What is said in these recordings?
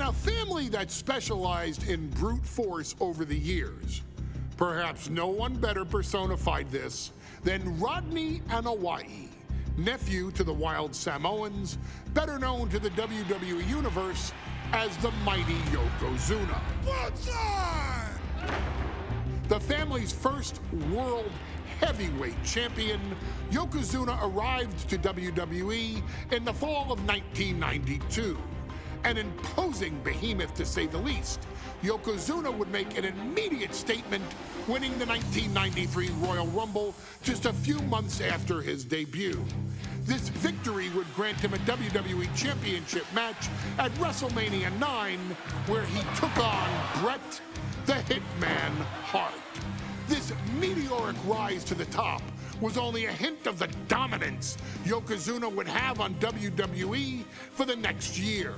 a family that specialized in brute force over the years. Perhaps no one better personified this than Rodney Anoa'i, nephew to the Wild Samoans, better known to the WWE Universe as the mighty Yokozuna. The family's first world heavyweight champion, Yokozuna arrived to WWE in the fall of 1992. An imposing behemoth, to say the least, Yokozuna would make an immediate statement, winning the 1993 Royal Rumble just a few months after his debut. This victory would grant him a WWE Championship match at WrestleMania 9, where he took on Bret the Hitman Hart. This meteoric rise to the top was only a hint of the dominance Yokozuna would have on WWE for the next year.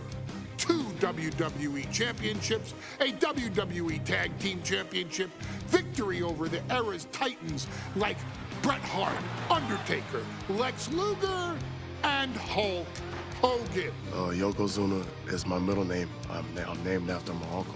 2 WWE championships, a WWE Tag Team Championship, victory over the era's titans like Bret Hart, Undertaker, Lex Luger, and Hulk Hogan. Yokozuna is my middle name. I'm named after my uncle.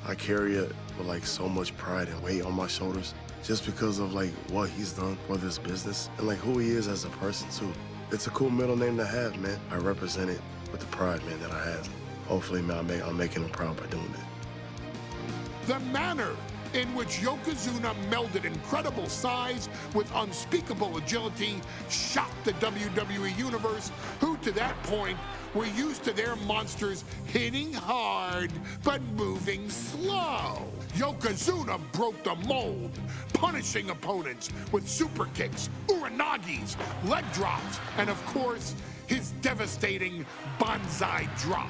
I carry it with like so much pride and weight on my shoulders just because of like what he's done for this business and like who he is as a person too. It's a cool middle name to have, man. I represent it with the pride, man, that I have. Hopefully, man, I'm making him proud by doing that. The manner in which Yokozuna melded incredible size with unspeakable agility shocked the WWE Universe, who to that point were used to their monsters hitting hard but moving slow. Yokozuna broke the mold, punishing opponents with super kicks, uranagis, leg drops, and of course, his devastating banzai drop.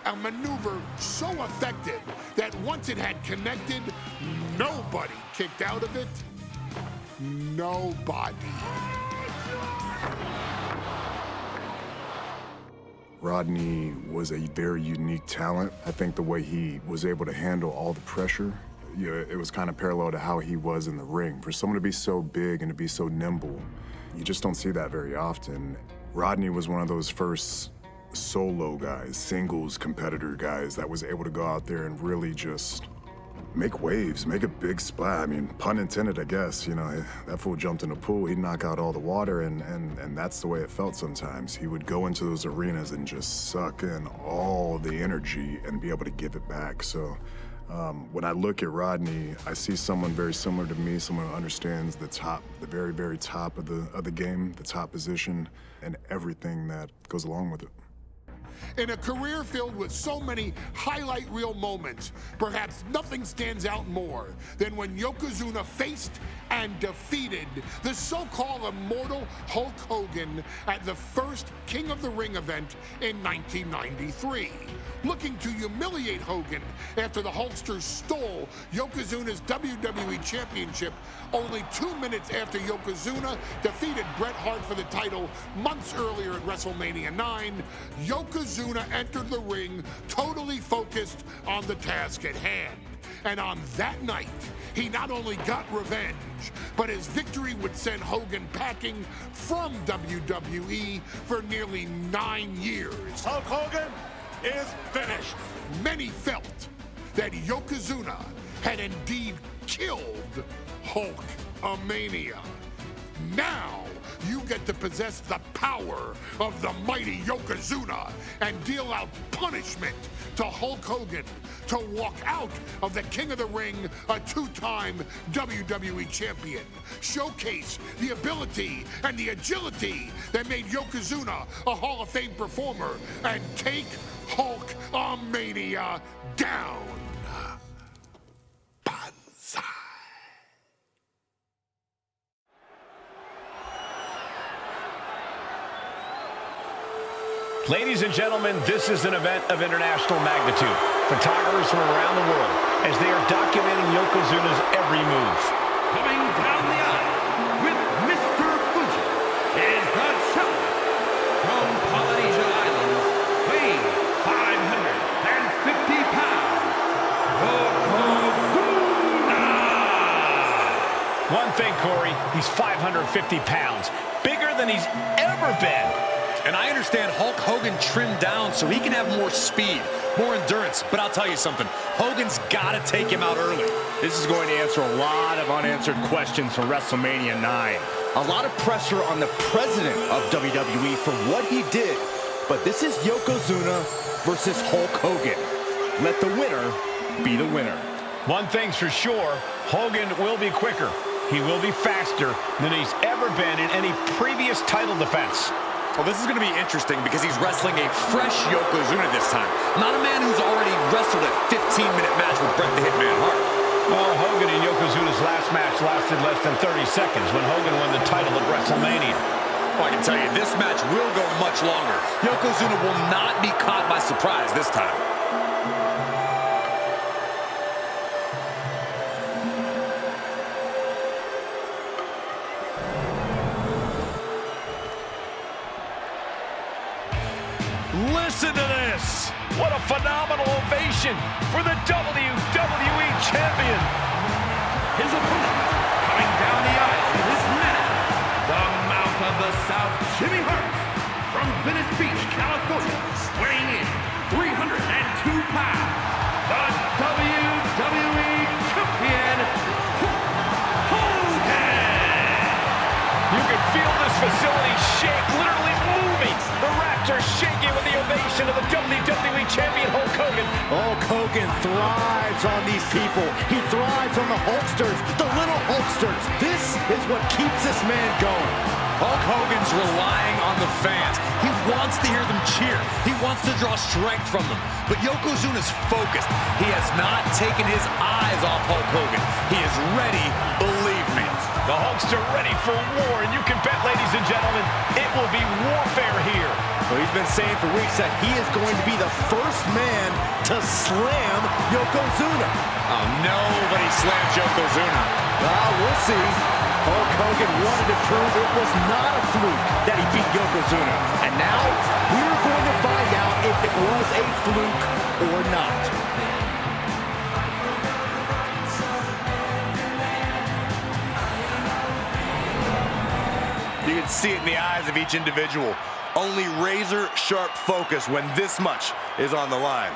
A maneuver so effective that once it had connected, nobody kicked out of it. Nobody. Rodney was a very unique talent. I think the way he was able to handle all the pressure, it was kind of parallel to how he was in the ring. For someone to be so big and to be so nimble, you just don't see that very often. Rodney was one of those first solo guys, singles competitor guys that was able to go out there and really just make waves, make a big splash. I mean, pun intended, I guess. You know, that fool jumped in the pool, he'd knock out all the water, and that's the way it felt sometimes. He would go into those arenas and just suck in all the energy and be able to give it back. So when I look at Rodney, I see someone very similar to me, someone who understands the top, the very, very top of the game, the top position, and everything that goes along with it. In a career filled with so many highlight reel moments, perhaps nothing stands out more than when Yokozuna faced and defeated the so-called immortal Hulk Hogan at the first King of the Ring event in 1993. Looking to humiliate Hogan after the Hulkster stole Yokozuna's WWE Championship only 2 minutes after Yokozuna defeated Bret Hart for the title months earlier at WrestleMania 9, Yokozuna entered the ring totally focused on the task at hand. And on that night, he not only got revenge, but his victory would send Hogan packing from WWE for nearly 9 years. Hulk Hogan is finished. Many felt that Yokozuna had indeed killed Hulkamania. Now, you get to possess the power of the mighty Yokozuna and deal out punishment to Hulk Hogan to walk out of the King of the Ring, a 2-time WWE champion. Showcase the ability and the agility that made Yokozuna a Hall of Fame performer and take Hulkamania down. Banzai. Ladies and gentlemen, this is an event of international magnitude. Photographers from around the world as they are documenting Yokozuna's every move. Coming down the aisle with Mr. Fuji is the champion from Polynesia Islands, weighing 550 pounds, Yokozuna! One thing, Corey, he's 550 pounds, bigger than he's ever been. And I understand Hulk Hogan trimmed down so he can have more speed, more endurance. But I'll tell you something, Hogan's got to take him out early. This is going to answer a lot of unanswered questions for WrestleMania 9. A lot of pressure on the president of WWE for what he did. But this is Yokozuna versus Hulk Hogan. Let the winner be the winner. One thing's for sure, Hogan will be quicker. He will be faster than he's ever been in any previous title defense. Well, this is going to be interesting because he's wrestling a fresh Yokozuna this time. Not a man who's already wrestled a 15-minute match with Bret the Hitman Hart. Well, Hogan and Yokozuna's last match lasted less than 30 seconds when Hogan won the title at WrestleMania. Well, I can tell you, this match will go much longer. Yokozuna will not be caught by surprise this time. Listen to this! What a phenomenal ovation for the WWE Champion! His opponent, coming down the aisle in this match, the Mouth of the South, Jimmy Hart, from Venice Beach, California, weighing in 302 pounds, the WWE Champion, Hogan! You can feel this facility shake, literally moving. The Raptors shaking with the ovation of the WWE Champion, Hulk Hogan. Hulk Hogan thrives on these people. He thrives on the Hulksters, the little Hulksters. This is what keeps this man going. Hulk Hogan's relying on the fans. He wants to hear them cheer. He wants to draw strength from them. But Yokozuna's focused. He has not taken his eyes off Hulk Hogan. He is ready, believe me. The Hulkster ready for war, and you can bet, ladies and gentlemen, it will be warfare here. Well, he's been saying for weeks that he is going to be the first man to slam Yokozuna. Oh, nobody slams Yokozuna. We'll see. Hulk Hogan wanted to prove it was not a fluke that he beat Yokozuna. And now, we're going to find out if it was a fluke or not. You can see it in the eyes of each individual. Only razor-sharp focus when this much is on the line.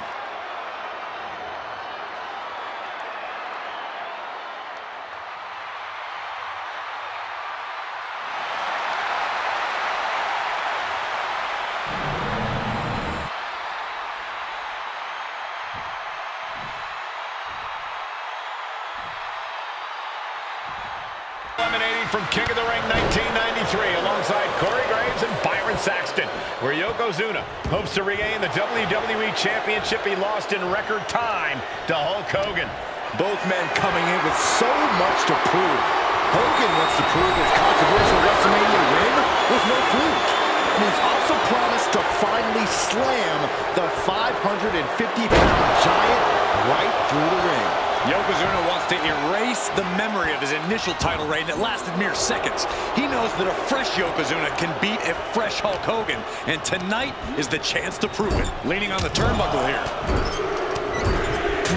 Eliminating from King of the Ring 1993 alongside Corey Graves and Byron Saxton, where Yokozuna hopes to regain the WWE Championship he lost in record time to Hulk Hogan. Both men coming in with so much to prove. Hogan wants to prove his controversial WrestleMania win was no fluke. And he's also promised to finally slam the 550-pound giant right through the ring. Yokozuna wants to erase the memory of his initial title reign that lasted mere seconds. He knows that a fresh Yokozuna can beat a fresh Hulk Hogan, and tonight is the chance to prove it. Leaning on the turnbuckle here.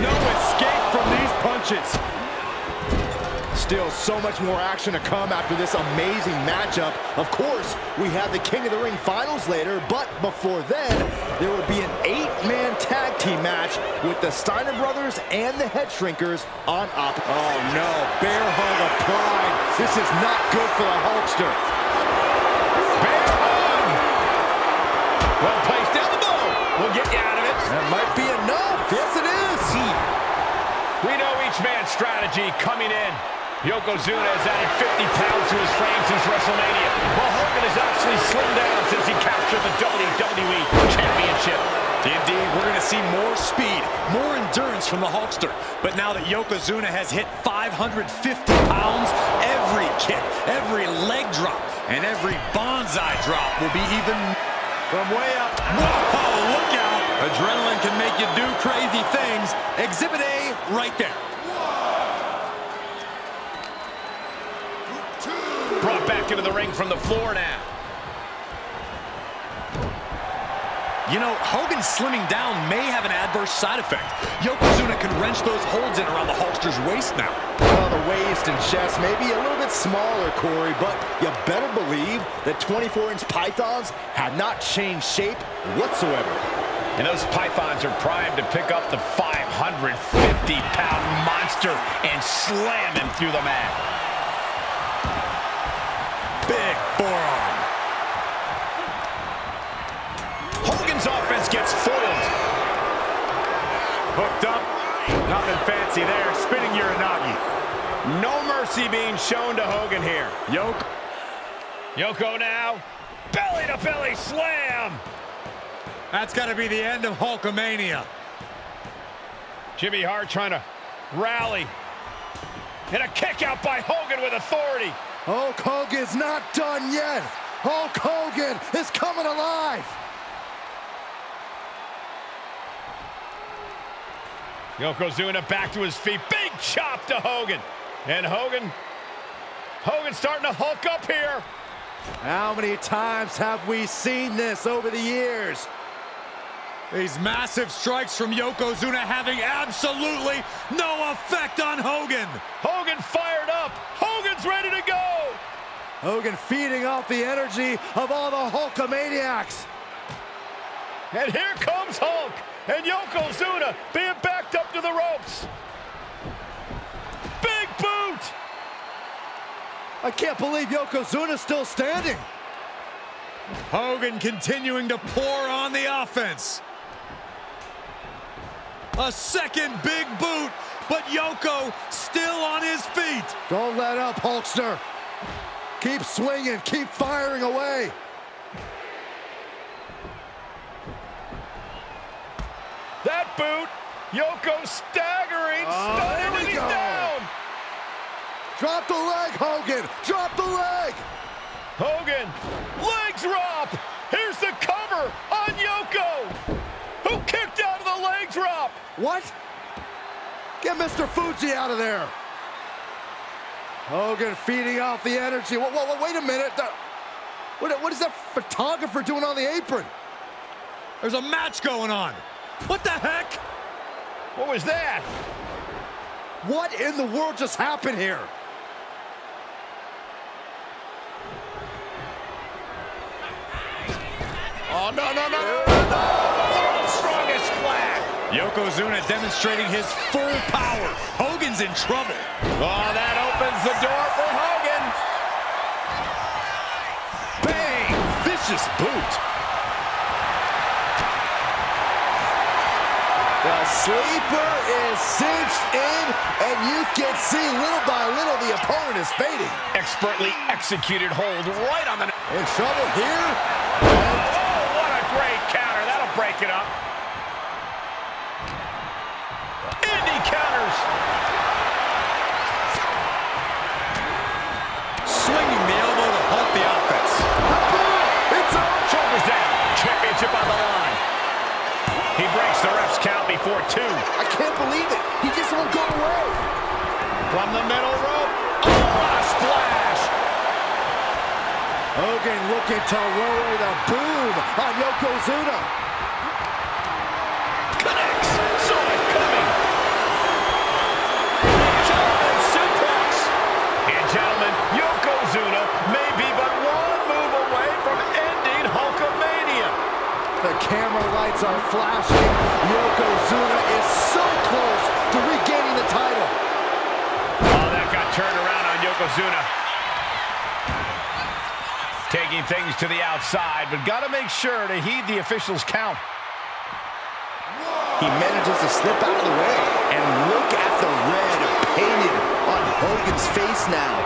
No escape from these punches. Still so much more action to come after this amazing matchup. Of course, we have the King of the Ring finals later, but before then, there would be an 8-man tag team match with the Steiner brothers and the Head Shrinkers on opposite. Oh no, bear hug applied. This is not good for the Hulkster. Bear hug! Well placed elbow will get you out of it. That might be enough. Yes, it is. We know each man's strategy coming in. Yokozuna has added 50 pounds to his frame since WrestleMania, while Hogan has actually slimmed down since he captured the WWE Championship. Indeed, we're going to see more speed, more endurance from the Hulkster. But now that Yokozuna has hit 550 pounds, every kick, every leg drop, and every bonsai drop will be even from way up. Whoa, look out. Adrenaline can make you do crazy things. Exhibit A right there. Brought back into the ring from the floor now. You know, Hogan slimming down may have an adverse side effect. Yokozuna can wrench those holds in around the Hulkster's waist now. Well, the waist and chest, maybe a little bit smaller, Corey, but you better believe that 24-inch pythons have not changed shape whatsoever. And those pythons are primed to pick up the 550-pound monster and slam him through the mat. Big forearm. Hogan's offense gets foiled. Hooked up. Nothing fancy there. Spinning Uranagi. No mercy being shown to Hogan here. Yoko now. Belly-to-belly slam. That's got to be the end of Hulkamania. Jimmy Hart trying to rally. And a kick out by Hogan with authority. Hulk Hogan's not done yet. Hulk Hogan is coming alive. Yokozuna back to his feet. Big chop to Hogan. And Hogan's starting to hulk up here. How many times have we seen this over the years? These massive strikes from Yokozuna having absolutely no effect on Hogan. Hogan fired up. Hogan's ready to go. Hogan feeding off the energy of all the Hulkamaniacs. And here comes Hulk. And Yokozuna being backed up to the ropes. Big boot. I can't believe Yokozuna's still standing. Hogan continuing to pour on the offense. A second big boot, but Yoko still on his feet. Don't let up, Hulkster. Keep swinging, keep firing away. That boot, Yoko staggering, stunning, and he's down. Drop the leg, Hogan, drop the leg. Hogan, leg drop. Here's the cover on Yoko, who kicked out of the leg drop. What? Get Mr. Fuji out of there. Hogan feeding off the energy. Whoa, wait a minute. What is that photographer doing on the apron? There's a match going on. What the heck? What was that? What in the world just happened here? Oh, no. Strongest splash. Yokozuna demonstrating his full power. Hogan's in trouble. Oh, that opens the door for Hogan. Bang! Vicious boot. The sleeper is cinched in, and you can see little by little the opponent is fading. Expertly executed hold right on the... In trouble here. Oh, what a great counter. That'll break it up. Indy counters. Swinging the elbow to halt the offense. It's on. Shoulders down. Championship on the line. He breaks the ref's count before 2. I can't believe it. He just won't go away. From the middle rope. Oh, what a splash. Hogan looking to lower the boom on Yokozuna. Connects. Saw it coming. Gentlemen suplex. And gentlemen, Yokozuna may be but one move away from ending Hulkamania. The camera lights are flashing. Yokozuna is so close to regaining the title. Oh, that got turned around on Yokozuna. Taking things to the outside, but got to make sure to heed the official's count. He manages to slip out of the way. And look at the red painted on Hogan's face now.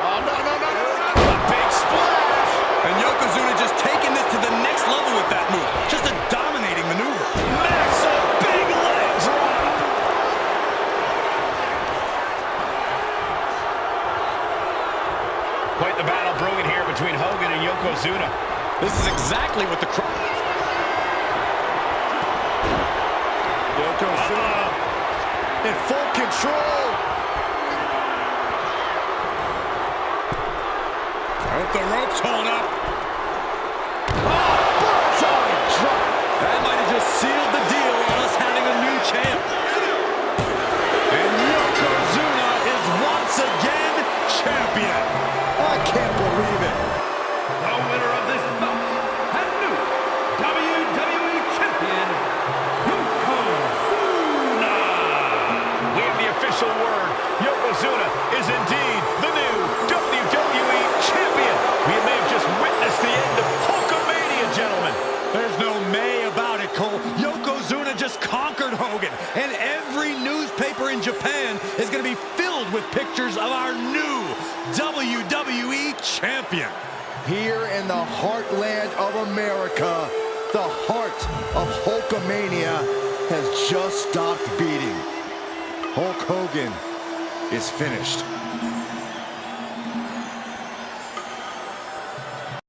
Oh, no. A big splash. And Yokozuna just taking this to the next level with that move. Just a dominating maneuver. Massive big leg drop. Quite the battle brewing here between Hogan and Yokozuna. This is exactly what the Yokozuna in full control. Hope the ropes hold up. Bullseye drop. That might have just sealed the deal on us having a new champ. Every newspaper in Japan is going to be filled with pictures of our new WWE champion. Here in the heartland of America, the heart of Hulkamania has just stopped beating. Hulk Hogan is finished.